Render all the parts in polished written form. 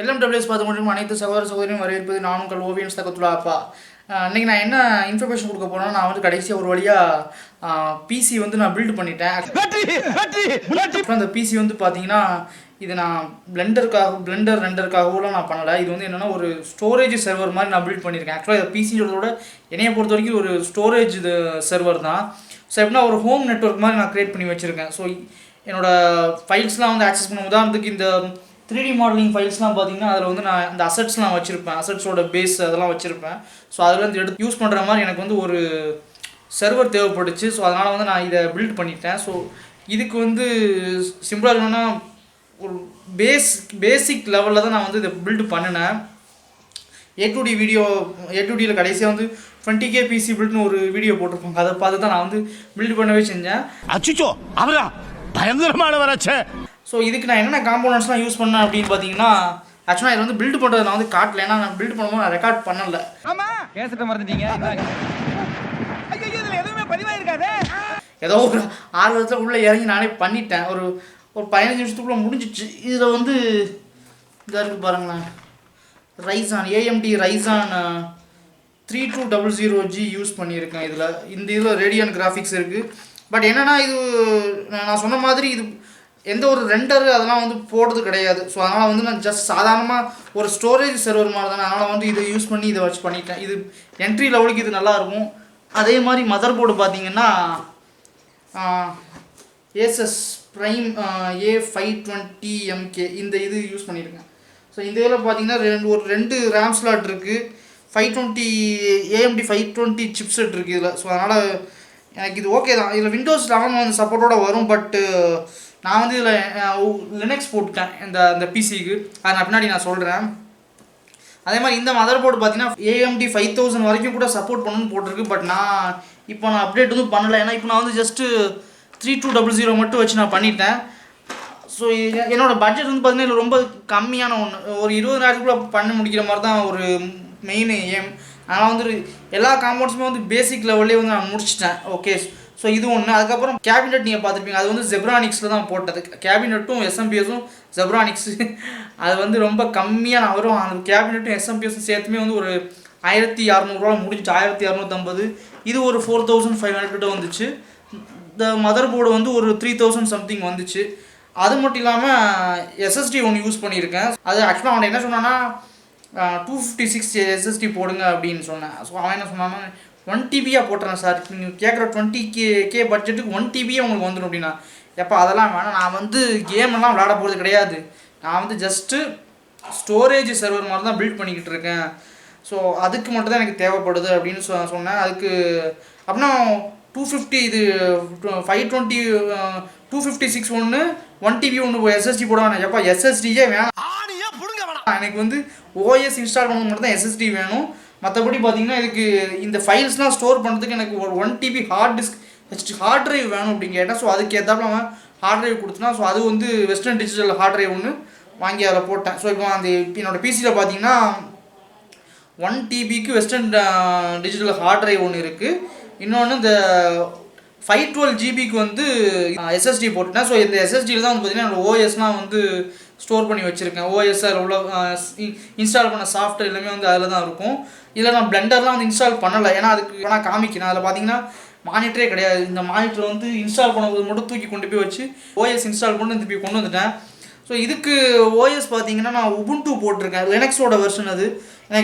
LMWS பார்த்து கொண்டிருக்கும் அனைத்து சகோதர சகோதரியும் வரவேற்பது நான் உங்கள் ஓவியன்ஸ் தகத்துலா அப்பா. இன்றைக்கி நான் என்ன இன்ஃபர்மேஷன் கொடுக்க போகிறேன்னா, நான் வந்து கடைசியாக ஒரு வழியாக பிசி வந்து நான் பில்டு பண்ணிட்டேன். அந்த பிசி வந்து பார்த்தீங்கன்னா, இது நான் பிளெண்டர் ரெண்டருக்காகவும் நான் பண்ணலை. இது வந்து என்னென்னா ஒரு ஸ்டோரேஜ் சர்வர் மாதிரி நான் பில்ட் பண்ணியிருக்கேன். ஆக்சுவலாக இது பிசியோட என்னையை பொறுத்த வரைக்கும் ஒரு ஸ்டோரேஜ் இது சர்வர் தான். ஸோ எப்படின்னா ஒரு ஹோம் நெட்ஒர்க் மாதிரி நான் க்ரியேட் பண்ணி வச்சுருக்கேன். ஸோ என்னோடய ஃபைல்ஸ்லாம் வந்து ஆக்சஸ் பண்ண உதாரணத்துக்கு இந்த 3D மாடலிங் ஃபைல்ஸ்லாம் பார்த்தீங்கன்னா அதில் வந்து நான் இந்த அசட்ஸ்லாம் வச்சுருப்பேன், அசட்ஸோட பேஸ் அதெல்லாம் வச்சுருப்பேன். ஸோ அதில் எடுத்து யூஸ் பண்ணுற மாதிரி எனக்கு வந்து ஒரு சர்வர் தேவைப்பட்டுச்சு. ஸோ அதனால் வந்து நான் இதை பில்ட் பண்ணிட்டேன். ஸோ இதுக்கு வந்து சிம்பிளாக என்னென்னா ஒரு பேசிக் லெவலில் தான் நான் வந்து இதை பில்டு பண்ணினேன். A2Dயில் கடைசியாக வந்து 20K PC பில்ட்னு ஒரு வீடியோ போட்டிருப்பாங்க. அதை பார்த்து தான் நான் வந்து பில்டு பண்ணவே செஞ்சேன். அச்சோ அவரா பயங்கரமானவராச்சே. ஸோ இதுக்கு நான் என்னென்ன காம்போனன்ட்ஸ்லாம் யூஸ் பண்ணேன் அப்படின்னு பார்த்தீங்கன்னா, ஆக்சுவலாக இதை வந்து பில்டு பண்ணுறது நான் வந்து காட்டல. ஏன்னா நான் பில்டு பண்ணும்போது நான் ரெக்கார்ட் பண்ணல. கேசட்ட மறந்துட்டீங்க. எதுவுமே பதிவாயிருக்காதே. ஏதோ ஒரு ஆர்வத்தில் உள்ளே இறங்கி நானே பண்ணிட்டேன். ஒரு 15 நிமிஷத்துக்குள்ளே முடிஞ்சிச்சு. இதில் வந்து இதாக இருக்குது பாருங்களேன், AMD Ryzen 3200G யூஸ் பண்ணியிருக்கேன். இதில் ரேடியன் கிராஃபிக்ஸ் இருக்குது. பட் என்னென்னா இது நான் சொன்ன மாதிரி இது எந்த ஒரு ரெண்டர் அதெல்லாம் வந்து போடுறது கிடையாது. ஸோ அதனால் வந்து நான் ஜஸ்ட் சாதாரணமாக ஒரு ஸ்டோரேஜ் சர்வர் மாதிரி தானே, அதனால் வந்து இதை யூஸ் பண்ணி இதை வச்சு பண்ணிட்டேன். இது என்ட்ரி லெவலுக்கு இது நல்லாயிருக்கும். அதே மாதிரி மதர் போர்டு பார்த்தீங்கன்னா Asus Prime A520MK இந்த இது யூஸ் பண்ணியிருக்கேன். ஸோ இந்த இதில் பார்த்தீங்கன்னா ரெண்டு ரேம் ஸ்லாட் இருக்குது, 520 AMD 520 சிப்செட் இருக்குது இதில். ஸோ அதனால் எனக்கு இது ஓகே தான். இதில் Windows 11 வந்து சப்போர்ட்டோட வரும். பட்டு நான் வந்து இதில் லினக்ஸ் போட்டுட்டேன் இந்த பிசிக்கு. அதை நான் பின்னாடி நான் சொல்கிறேன். அதே மாதிரி இந்த மதர் போர்டு பார்த்தீங்கன்னா AMD 5000 வரைக்கும் கூட சப்போர்ட் பண்ணணும்னு போட்டிருக்கு. பட் நான் அப்டேட் வந்து பண்ணலை. ஏன்னா இப்போ நான் வந்து ஜஸ்ட்டு 3200 மட்டும் வச்சு நான் பண்ணிட்டேன். ஸோ என்னோடய பட்ஜெட் வந்து பார்த்தீங்கன்னா ரொம்ப கம்மியான ஒன்று, ஒரு 20,000 பண்ண முடிக்கிற மாதிரி தான் ஒரு மெயின் ஏம். அதனால் வந்து எல்லா காம்பவுண்ட்ஸுமே வந்து பேசிக் லெவல்லே வந்து நான் முடிச்சிட்டேன். ஓகே, ஸோ இது ஒன்று. அதுக்கப்புறம் கேபினெட் நீங்கள் பார்த்துருப்பீங்க, அது வந்து ஜெப்ரானிக்ஸில் தான் போட்டது. கேபினெட்டும் SMPSும் ஜெப்ரானிக்ஸு அது வந்து ரொம்ப கம்மியாக நான் வரும். அந்த கேபினெட்டும் SMPSும் சேர்த்துமே வந்து ஒரு 1600 முடிஞ்சிச்சு, 1650. இது ஒரு 4500 வந்துச்சு. இந்த மதர் போர்டு வந்து ஒரு 3000 சம்திங் வந்துச்சு. அது மட்டும் இல்லாமல் SSD ஒன்று யூஸ் பண்ணியிருக்கேன். அது ஆக்சுவலாக அவன் என்ன சொன்னான்னா 256 SSD போடுங்க அப்படின்னு சொன்னேன். ஸோ அவன் என்ன சொன்னான்னா 1 TBயாக போட்டுறேன் சார், நீங்கள் கேட்குற 20K பட்ஜெட்டுக்கு 1 TBயே உங்களுக்கு வந்துடும் அப்படின்னா. எப்போ அதெல்லாம் வேணாம், நான் வந்து கேமெல்லாம் விளையாட போகிறது கிடையாது. நான் வந்து ஜஸ்ட்டு ஸ்டோரேஜ் சர்வர் மாதிரி தான் பில்ட் பண்ணிக்கிட்டு இருக்கேன். ஸோ அதுக்கு மட்டும் தான் எனக்கு தேவைப்படுது அப்படின்னு சொன்னேன். அதுக்கு அப்படின்னா 250 இது 520 256 ஒன்று 1 TB ஒன்று SSD போட வேணாம். எப்போ SSDயே வேணாம், எனக்கு வந்து OS இன்ஸ்டால் பண்ண மட்டும் தான் SSD வேணும். மற்றபடி பார்த்தீங்கன்னா இதுக்கு இந்த ஃபைல்ஸ்லாம் ஸ்டோர் பண்ணுறதுக்கு எனக்கு ஒரு 1 TB ஹார்ட் டிரைவ் வேணும் அப்படின்னு கேட்டேன். ஸோ அதுக்கு ஏற்றாப்புல அவன் ஹார்ட் டிரைவ் கொடுத்தனா. ஸோ அது வந்து வெஸ்டர்ன் டிஜிட்டல் ஹார்ட் டிரைவ் ஒன்று வாங்கி அதில் போட்டேன். ஸோ இப்போ என்னோடய பிசியில் பார்த்தீங்கன்னா 1 TBக்கு வெஸ்டர்ன் டிஜிட்டல் ஹார்ட் டிரைவ் ஒன்று இருக்குது. இன்னொன்று இந்த 512 GBக்கு வந்து SSD போட்டுட்டேன். ஸோ இந்த SSDயில் தான் வந்து பார்த்திங்கன்னா என்னோடய OSலாம் வந்து ஸ்டோர் பண்ணி வச்சுருக்கேன். OS உள்ள இன்ஸ்டால் பண்ண சாஃப்ட்வேர் எல்லாமே வந்து அதில் தான் இருக்கும். இதில் நான் பிளெண்டர்லாம் வந்து இன்ஸ்டால் பண்ணலை, ஏன்னா அதுக்கு வேணால் காமிக்கணும். அதில் பார்த்தீங்கன்னா மானிட்டரே கிடையாது. இந்த மானிட்டர் வந்து இன்ஸ்டால் பண்ணும்போது மட்டும் தூக்கி கொண்டு போய் வச்சு OS இன்ஸ்டால் பண்ணி திருப்பி கொண்டு வந்துட்டேன். ஸோ இதுக்கு OS பார்த்தீங்கன்னா நான் Ubuntu போட்டிருக்கேன், லினக்ஸோட வெர்ஷன். அது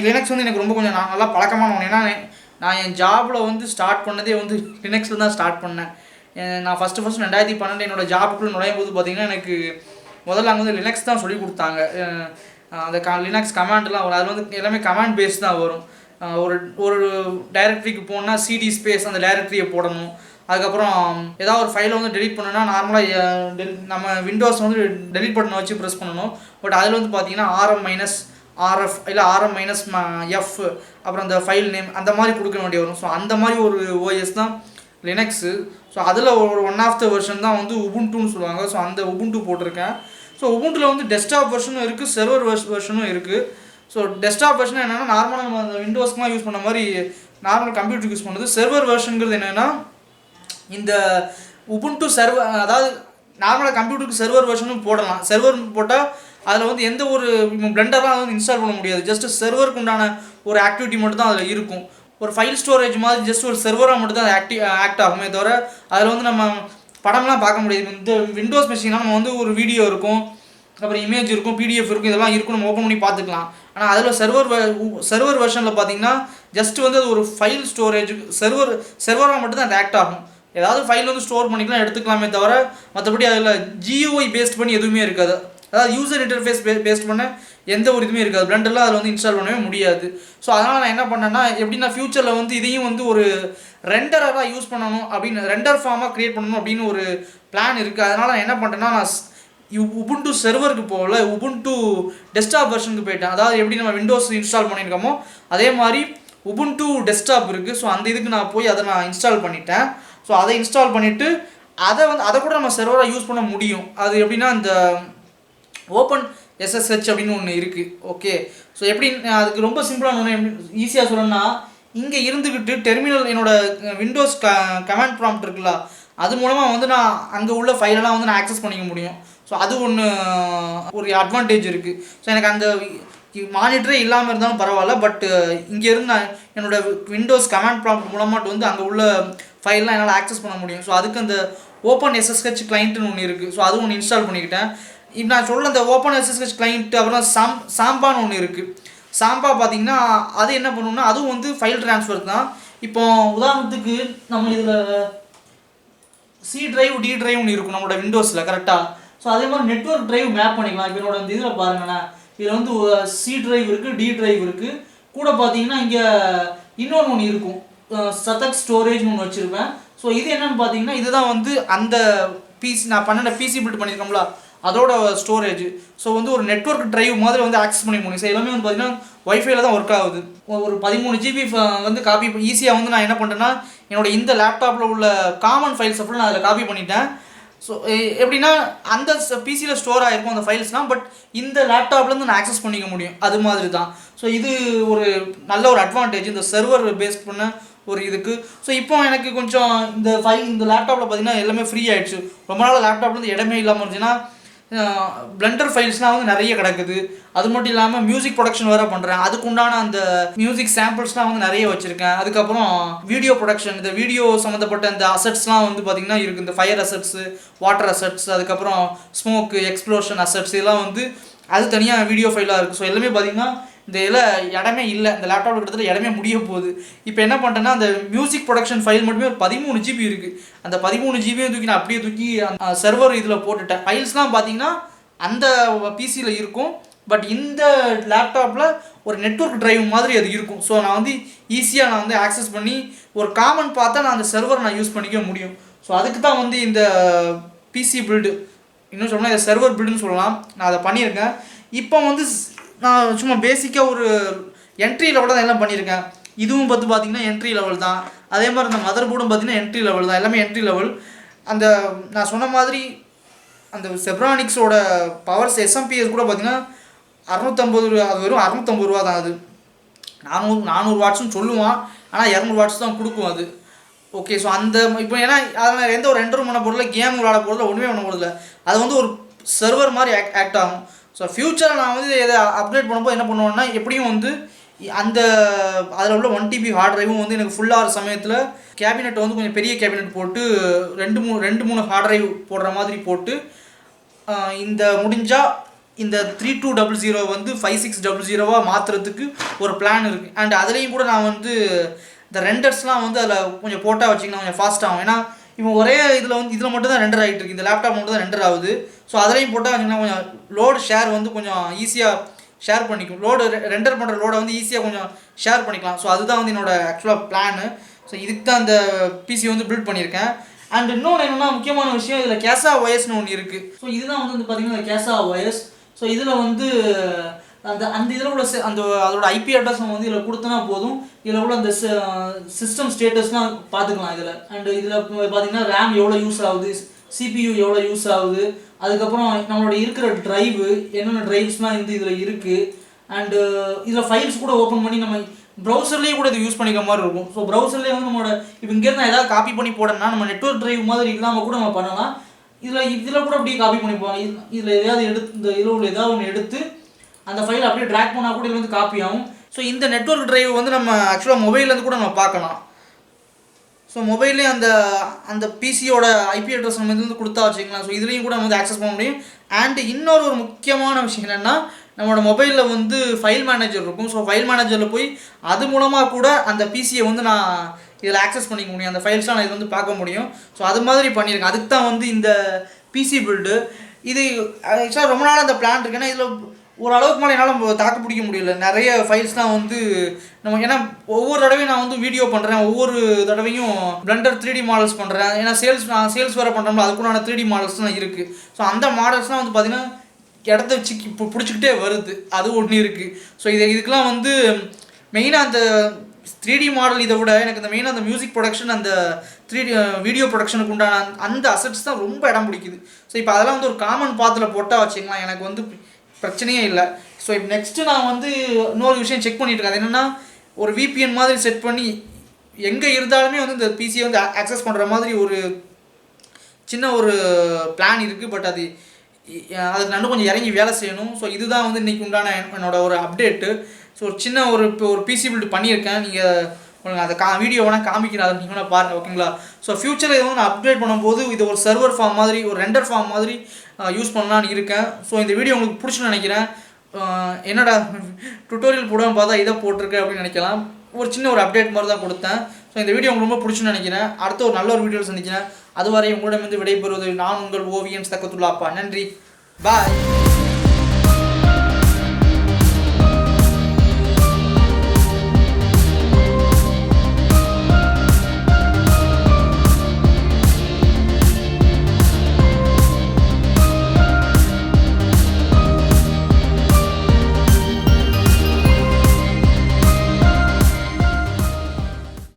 லினக்ஸ் வந்து எனக்கு ரொம்ப கொஞ்சம் நல்லா பழக்கமான ஒன்று. ஏன்னா நான் என் ஜாபில் வந்து ஸ்டார்ட் பண்ணதே வந்து லினக்ஸில் தான் ஸ்டார்ட் பண்ணேன். நான் ஃபஸ்ட்டு 2012 என்னோடய ஜாபுக்குள்ளே நுழையும் போது பார்த்திங்கன்னா எனக்கு முதல்ல அங்கே வந்து லினக்ஸ் தான் சொல்லி கொடுத்தாங்க. அந்த லினக்ஸ் கமாண்ட்லாம் வரும், அதில் வந்து எல்லாமே கமாண்ட் பேஸ் தான் வரும். ஒரு டைரக்டரிக்கு போனால் CD ஸ்பேஸ் அந்த டைரக்டரியை போடணும். அதுக்கப்புறம் ஏதாவது ஒரு ஃபைலை வந்து டெலிட் பண்ணணும்னா நார்மலாக நம்ம விண்டோஸ் வந்து டெலிட் பட்டனை வச்சு ப்ரெஸ் பண்ணணும். பட் அதில் வந்து பார்த்திங்கன்னா RF இல்லை RM-F அப்புறம் அந்த ஃபைல் நேம் அந்த மாதிரி கொடுக்க வேண்டிய வரும். ஸோ அந்த மாதிரி ஒரு OS தான் லினக்ஸு. ஸோ அதில் ஒரு ஒன் ஆஃப் த வெர்ஷன் தான் வந்து உபுண்டுன்னு சொல்லுவாங்க. ஸோ அந்த உபுண்டு போட்டிருக்கேன். ஸோ உபுண்டில் வந்து டெஸ்க்டாப் வெர்ஷனும் இருக்குது, சர்வர் வெர்ஷனும் இருக்குது. ஸோ டெஸ்க்டாப் வெர்ஷன் என்னென்னா நார்மலாக நம்ம அந்த விண்டோஸ்க்குலாம் யூஸ் பண்ண மாதிரி நார்மல் கம்ப்யூட்டருக்கு யூஸ் பண்ணுறது. சர்வர் வெர்ஷனுங்கிறது என்னென்னா இந்த உபுண்டு சர்வர், அதாவது நார்மலாக கம்ப்யூட்டருக்கு சர்வர் வெர்ஷனும் போடலாம். சர்வர் போட்டால் அதில் வந்து எந்த ஒரு பிளெண்டர்லாம் வந்து இன்ஸ்டால் பண்ண முடியாது. ஜஸ்ட் சர்வருக்கு உண்டான ஒரு ஆக்டிவிட்டி மட்டும் தான் அதில் இருக்கும். ஒரு ஃபைல் ஸ்டோரேஜ் மாதிரி ஜஸ்ட் ஒரு சர்வராக மட்டும் தான் ஆக்ட் ஆகுமே தவிர அதில் வந்து நம்ம படம்லாம் பார்க்க முடியாது. இந்த விண்டோஸ் மிஷின்லாம் நம்ம வந்து ஒரு வீடியோ இருக்கும், அப்புறம் இமேஜ் இருக்கும், பிடிஎஃப் இருக்கும், இதெல்லாம் இருக்கும், நம்ம ஓப்பன் பண்ணி பார்த்துக்கலாம். ஆனால் அதில் சர்வர் வெர்ஷனில் பார்த்தீங்கன்னா ஜஸ்ட் வந்து அது ஒரு ஃபைல் ஸ்டோரேஜ் சர்வராக மட்டும் தான் அது ஆக்ட் ஆகும். ஏதாவது ஃபைல் வந்து ஸ்டோர் பண்ணிக்கலாம், எடுத்துக்கலாமே தவிர மற்றபடி அதில் GUI பேஸ்ட் பண்ணி எதுவுமே இருக்காது. அதாவது யூசர் இன்டர்ஃபேஸ் பேஸ்ட் பண்ண எந்த ஒரு இதுவுமே இருக்காது. பிளெண்டர்லாம் அதில் வந்து இன்ஸ்டால் பண்ணவே முடியாது. ஸோ அதனால் நான் என்ன பண்ணேன்னா, எப்படின்னா ஃபியூச்சரில் வந்து இதையும் வந்து ஒரு ரெண்டராக யூஸ் பண்ணணும் அப்படின்னு, ரெண்டர் ஃபார்மாக க்ரியேட் பண்ணணும் அப்படின்னு ஒரு பிளான் இருக்குது. அதனால் நான் என்ன பண்ணுறேன்னா, நான் உபுண்டு சர்வருக்கு போகல, உபுண்டு டெஸ்க்டாப் வெர்ஷனுக்கு போயிட்டேன். அதாவது எப்படி நம்ம விண்டோஸ் இன்ஸ்டால் பண்ணியிருக்கோமோ அதே மாதிரி உபுண்டு டெஸ்க்டாப் இருக்குது. ஸோ அந்த இதுக்கு நான் போய் அதை நான் இன்ஸ்டால் பண்ணிட்டேன். ஸோ அதை இன்ஸ்டால் பண்ணிவிட்டு அதை கூட நம்ம சர்வராக யூஸ் பண்ண முடியும். அது எப்படின்னா இந்த ஓப்பன் SSH அப்படின்னு ஒன்று இருக்குது. ஓகே, ஸோ எப்படி அதுக்கு ரொம்ப சிம்பிளான ஒன்று ஈஸியாக சொல்லணும்னா, இங்கே இருந்துக்கிட்டு டெர்மினல் என்னோட விண்டோஸ் கமாண்ட் ப்ராம்ப்ட் இருக்குல்ல, அது மூலமாக வந்து நான் அங்கே உள்ள ஃபைலெல்லாம் வந்து நான் ஆக்சஸ் பண்ணிக்க முடியும். ஸோ அது ஒரு அட்வான்டேஜ் இருக்குது. ஸோ எனக்கு அந்த மானிட்டரே இல்லாமல் இருந்தாலும் பரவாயில்ல, பட் இங்கேருந்து நான் என்னோடய விண்டோஸ் கமாண்ட் ப்ராம்ப்ட் மூலமாக வந்து அங்கே உள்ள ஃபைல்லாம் என்னால் ஆக்சஸ் பண்ண முடியும். ஸோ அதுக்கு அந்த ஓப்பன் SSH கிளைண்ட்டுன்னு ஒன்று இருக்குது. ஸோ அது ஒன்று இன்ஸ்டால் பண்ணிக்கிட்டேன். இப்போ நான் சொல்ல அந்த ஓப்பன் SSH கிளைண்ட், அப்புறம் சாம்பான்னு ஒன்று இருக்குது. சாம்பா பார்த்தீங்கன்னா அது என்ன பண்ணணும்னா, அதுவும் வந்து ஃபைல் ட்ரான்ஸ்ஃபர் தான். இப்போ உதாரணத்துக்கு நம்ம இதில் C டிரைவ் D டிரைவ்னு இருக்கும் நம்மளோட விண்டோஸில் கரெக்டாக. ஸோ அதே மாதிரி நெட்வொர்க் டிரைவ் மேப் பண்ணிக்கலாம். இப்போ என்னோட இந்த இதில் பாருங்களேன், இதில் வந்து C டிரைவ் இருக்குது, D டிரைவ் இருக்குது, கூட பார்த்தீங்கன்னா இங்கே இன்னொன்று இருக்கும், சதக் ஸ்டோரேஜ்னு ஒன்று வச்சுருப்பேன். ஸோ இது என்னென்னு பார்த்தீங்கன்னா, இதுதான் வந்து அந்த நான் PC பில்ட் பண்ணியிருக்கோம்ல அதோட ஸ்டோரேஜ். ஸோ வந்து ஒரு நெட்வொர்க் டிரைவ் மாதிரி வந்து ஆக்சஸ் பண்ணி முடியும். ஸோ எல்லாமே வந்து பார்த்தீங்கன்னா ஒய்ஃபைல தான் ஒர்க் ஆகுது. ஒரு 13 GB வந்து காப்பி ஈஸியாக வந்து நான் என்ன பண்ணுறேன்னா, என்னோட இந்த லேப்டாப்பில் உள்ள காமன் ஃபைல்ஸை ஃபுல்லாக நான் அதில் காப்பி பண்ணிட்டேன். ஸோ எப்படின்னா அந்த பிசியில் ஸ்டோர் ஆகிருக்கும் அந்த ஃபைல்ஸ்லாம், பட் இந்த லேப்டாப்லேருந்து நான் ஆக்சஸ் பண்ணிக்க முடியும், அது மாதிரி தான். ஸோ இது ஒரு நல்ல ஒரு அட்வான்டேஜ் இந்த சர்வர் பேஸ் பண்ண ஒரு இதுக்கு. ஸோ இப்போ எனக்கு கொஞ்சம் இந்த லேப்டாப்பில் பார்த்தீங்கன்னா எல்லாமே ஃப்ரீ ஆகிடுச்சு. ரொம்ப நாள் லேப்டாப்லேருந்து இடமே இல்லாமல் இருந்துச்சுன்னா பிளெண்டர் ஃபைல்ஸ்லாம் வந்து நிறைய கிடக்குது. அது மட்டும் இல்லாமல் மியூசிக் ப்ரொடக்ஷன் வேறு பண்ணுறேன். அதுக்குண்டான அந்த மியூசிக் சாம்பிள்ஸ்லாம் வந்து நிறைய வச்சுருக்கேன். அதுக்கப்புறம் வீடியோ ப்ரொடக்ஷன், இந்த வீடியோ சம்மந்தப்பட்ட இந்த அசட்ஸ்லாம் வந்து பார்த்திங்கன்னா இருக்குது. இந்த ஃபயர் அசட்ஸு, வாட்டர் அசட்ஸ், அதுக்கப்புறம் ஸ்மோக்கு, எக்ஸ்ப்ளோஷன் அசட்ஸ், இதெல்லாம் வந்து அது தனியாக வீடியோ ஃபைலாக இருக்குது. ஸோ எல்லாமே பார்த்திங்கன்னா இந்த இதில் இடமே இல்லை, இந்த லேப்டாப்பில் கிட்டத்தட்ட இடமே முடிய போகுது. இப்போ என்ன பண்ணுறேன்னா, அந்த மியூசிக் ப்ரொடக்ஷன் ஃபைல் மட்டுமே ஒரு 13 GB இருக்குது. அந்த 13 GB தூக்கி நான் அப்படியே தூக்கி சர்வர் இதில் போட்டுட்டேன். ஃபைல்ஸ்லாம் பார்த்தீங்கன்னா அந்த பிசியில் இருக்கும், பட் இந்த லேப்டாப்பில் ஒரு நெட்வொர்க் டிரைவ் மாதிரி அது இருக்கும். ஸோ நான் வந்து ஈஸியாக நான் வந்து ஆக்சஸ் பண்ணி ஒரு காமன் பார்த்தா நான் அந்த சர்வர் நான் யூஸ் பண்ணிக்க முடியும். ஸோ அதுக்கு தான் வந்து இந்த பிசி பில்டு, இன்னும் சொன்னால் இந்த சர்வர் பில்டுன்னு சொல்லலாம், நான் அதை பண்ணியிருக்கேன். இப்போ வந்து நான் சும்மா பேசிக்காக ஒரு என்ட்ரி லெவலில் தான் எல்லாம் பண்ணியிருக்கேன். இதுவும் பார்த்தீங்கன்னா என்ட்ரி லெவல் தான். அதே மாதிரி இந்த மதர் போர்டும் பார்த்தீங்கன்னா என்ட்ரி லெவல் தான், எல்லாமே என்ட்ரி லெவல். அந்த நான் சொன்ன மாதிரி அந்த செப்ரானிக்ஸோட பவர்ஸ் SMPS கூட பார்த்தீங்கன்னா 650 ரூபா, அது வெறும் 650 ரூபா தான். அது 400 வாட்ஸ்னு சொல்லுவான், ஆனால் 200 வாட்ஸ் தான் கொடுக்கும் அது. ஓகே, ஸோ அந்த இப்போ ஏன்னா அதில் எந்த ஒரு ரெண்டரும் பண்ண போகிறதில்ல, கேம் விளாட போகிறதில்ல, ஒன்றுமே பண்ண போகிறதில்ல. அது வந்து ஒரு சர்வர் மாதிரி ஆக்ட் ஆகும். ஸோ ஃப்யூச்சரில் நான் வந்து எதை அப்டேட் பண்ணும்போது என்ன பண்ணுவேன்னா, எப்படியும் வந்து அந்த அதில் உள்ள 1 TB ஹார்ட் டிரைவும் வந்து எனக்கு ஃபுல்லாகிற சமயத்தில் கேபினெட் வந்து கொஞ்சம் பெரிய கேபினெட் போட்டு 2-3 ஹார்ட் டிரைவ் போடுற மாதிரி போட்டு இந்த முடிஞ்சால் இந்த 3200 வந்து 5600 மாற்றுறதுக்கு ஒரு பிளான் இருக்குது. அண்ட் அதுலேயும் கூட நான் வந்து இந்த ரெண்டர்ஸ்லாம் வந்து அதில் கொஞ்சம் போட்டால் வச்சிங்கன்னா கொஞ்சம் ஃபாஸ்ட்டாகும். ஏன்னா இப்போ ஒரே இதில் மட்டும் தான் ரெண்டர் ஆகிட்டு இருக்குது, இந்த லேப்டாப் மட்டும் தான் ரெண்டர் ஆகுது. ஸோ அதுலேயும் போட்டால் வச்சிங்கன்னா கொஞ்சம் லோடு ஷேர் வந்து கொஞ்சம் ஈஸியாக ஷேர் பண்ணிக்கும். ரெண்டர் பண்ணுற லோடை வந்து ஈஸியாக கொஞ்சம் ஷேர் பண்ணிக்கலாம். ஸோ அதுதான் வந்து என்னோடய ஆக்சுவலாக பிளானு. ஸோ இதுக்கு தான் இந்த பிசி வந்து பில்ட் பண்ணியிருக்கேன். அண்ட் இன்னொன்று என்னென்னா, முக்கியமான விஷயம், இதில் கேசா ஒயஸ்னு ஒன்று இருக்குது. ஸோ இதுதான் வந்து பார்த்திங்கன்னா கேசா ஒயஸ். ஸோ இதில் வந்து அந்த இதில் உள்ள அதோட IP அட்ரஸ் நம்ம வந்து இதில் கொடுத்தனா போதும், இதில் உள்ள அந்த சிஸ்டம் ஸ்டேட்டஸ்லாம் பார்த்துக்கலாம் இதில். அண்ட் இதில் பார்த்திங்கன்னா ரேம் எவ்வளோ யூஸ் ஆகுது, CPU எவ்வளோ யூஸ் ஆகுது, அதுக்கப்புறம் நம்மளோட இருக்கிற ட்ரைவு என்னென்ன ட்ரைவ்ஸ்லாம் வந்து இதில் இருக்குது. அண்டு இதில் ஃபைல்ஸ் கூட ஓப்பன் பண்ணி நம்ம ப்ரௌசர்லேயே கூட இது யூஸ் பண்ணிக்கிற மாதிரி இருக்கும். ஸோ ப்ரௌசர்லேயே வந்து நம்மளோட இப்போ இங்கேருந்து நான் ஏதாவது காப்பி பண்ணி போடணும்னா நம்ம நெட்வொர்க் ட்ரைவ் மாதிரி இல்லாமல் கூட நம்ம பண்ணலாம். இதில் கூட அப்படியே காப்பி பண்ணிப்பாங்க. இதில் எதாவது எடுத்து இந்த இதில் உள்ள ஏதாவது ஒன்று எடுத்து அந்த ஃபைல் அப்படியே ட்ராக் பண்ணால் கூட இதில் வந்து காப்பி ஆகும். ஸோ இந்த நெட்வொர்க் டிரைவ் வந்து நம்ம ஆக்சுவலாக மொபைல்லேருந்து கூட நம்ம பார்க்கலாம். ஸோ மொபைல்லேயே அந்த பிசியோட ஐபி அட்ரஸ் நம்ம இதுலேருந்து கொடுத்தா வச்சுக்கலாம். ஸோ இதுலேயும் கூட நம்ம வந்து ஆக்சஸ் பண்ண முடியும். அண்ட் இன்னொரு ஒரு முக்கியமான விஷயம் என்னென்னா, நம்மளோட மொபைலில் வந்து ஃபைல் மேனேஜர் இருக்கும். ஸோ ஃபைல் மேனேஜரில் போய் அது மூலமாக கூட அந்த பிசியை வந்து நான் இதில் ஆக்சஸ் பண்ணிக்க முடியும். அந்த ஃபைல்ஸ்லாம் நான் இது வந்து பார்க்க முடியும். ஸோ அது மாதிரி பண்ணியிருக்கேன். அதுக்கு தான் வந்து இந்த பிசி பில்டு. இது ஆக்சுவலாக ரொம்ப நாள் அந்த பிளான் இருக்குது. ஏன்னா இதில் ஓரளவுக்கு மேலே என்னால் தாக்கு பிடிக்க முடியல. நிறைய ஃபைல்ஸ்லாம் வந்து நம்ம ஏன்னா ஒவ்வொரு தடவையும் நான் வந்து வீடியோ பண்ணுறேன், ஒவ்வொரு தடவையும் பிளண்டர் 3D மாடல்ஸ் பண்ணுறேன். ஏன்னா நான் சேல்ஸ் வேறு பண்ணுறோம்ல, அதுக்குண்டான 3D மாடல்ஸ்லாம் இருக்குது. ஸோ அந்த மாடல்ஸ்லாம் வந்து பார்த்திங்கன்னா இடத்த வச்சு இப்போ பிடிச்சிக்கிட்டே வருது. அது ஒன்று இருக்குது. ஸோ இதுக்கெலாம் வந்து மெயினாக அந்த 3D மாடல் இதை விட எனக்கு இந்த மெயினாக அந்த மியூசிக் ப்ரொடக்ஷன், அந்த 3D வீடியோ ப்ரொடக்ஷனுக்கு உண்டான அந்த அசட்ஸ் தான் ரொம்ப இடம் பிடிக்குது. ஸோ இப்போ அதெல்லாம் வந்து ஒரு காமன் பாத்தில் போட்டால் வச்சுக்கலாம், எனக்கு வந்து பிரச்சனையே இல்லை. ஸோ இப்போ நெக்ஸ்ட்டு நான் வந்து இன்னொரு விஷயம் செக் பண்ணிட்டு இருக்கேன். அது என்னென்னா, ஒரு VPN மாதிரி செட் பண்ணி எங்கே இருந்தாலுமே வந்து இந்த பிசியை வந்து ஆக்சஸ் பண்ணுற மாதிரி ஒரு சின்ன ஒரு பிளான் இருக்குது. பட் அதுக்கு நான் கொஞ்சம் இறங்கி வேலை செய்யணும். ஸோ இதுதான் வந்து இன்றைக்கி உண்டான என்னோட ஒரு அப்டேட்டு. ஸோ ஒரு சின்ன ஒரு பிசி பில்டு பண்ணியிருக்கேன். நீங்கள் உங்களுக்கு அதை வீடியோ வேணால் காமிக்கிறேன், அதை நீங்கள் வேணால் பாருங்கள், ஓகேங்களா? ஸோ ஃப்யூச்சரில் எதுவும் நான் அப்டேட் பண்ணும்போது இது ஒரு சர்வர் ஃபார்ம் மாதிரி, ஒரு ரெண்டர் ஃபார்ம் மாதிரி யூஸ் பண்ணலான்னு இருக்கேன். ஸோ இந்த வீடியோ உங்களுக்கு பிடிச்சுன்னு நினைக்கிறேன். என்னடா டுட்டோரியல் போடாமல் பார்த்தா இதை போட்டிருக்கேன் அப்படின்னு நினைக்கலாம். ஒரு சின்ன ஒரு அப்டேட் மாதிரி தான் கொடுத்தேன். ஸோ இந்த வீடியோ உங்களுக்கு ரொம்ப பிடிச்சுன்னு நினைக்கிறேன். அடுத்த ஒரு நல்ல ஒரு வீடியோவில் சந்திக்கிறேன். அதுவரை உங்களிடமிருந்து விடைபெறுவது நான் உங்கள் ஓவியன் தக்கத்துல்லாப்பா. நன்றி, பாய்.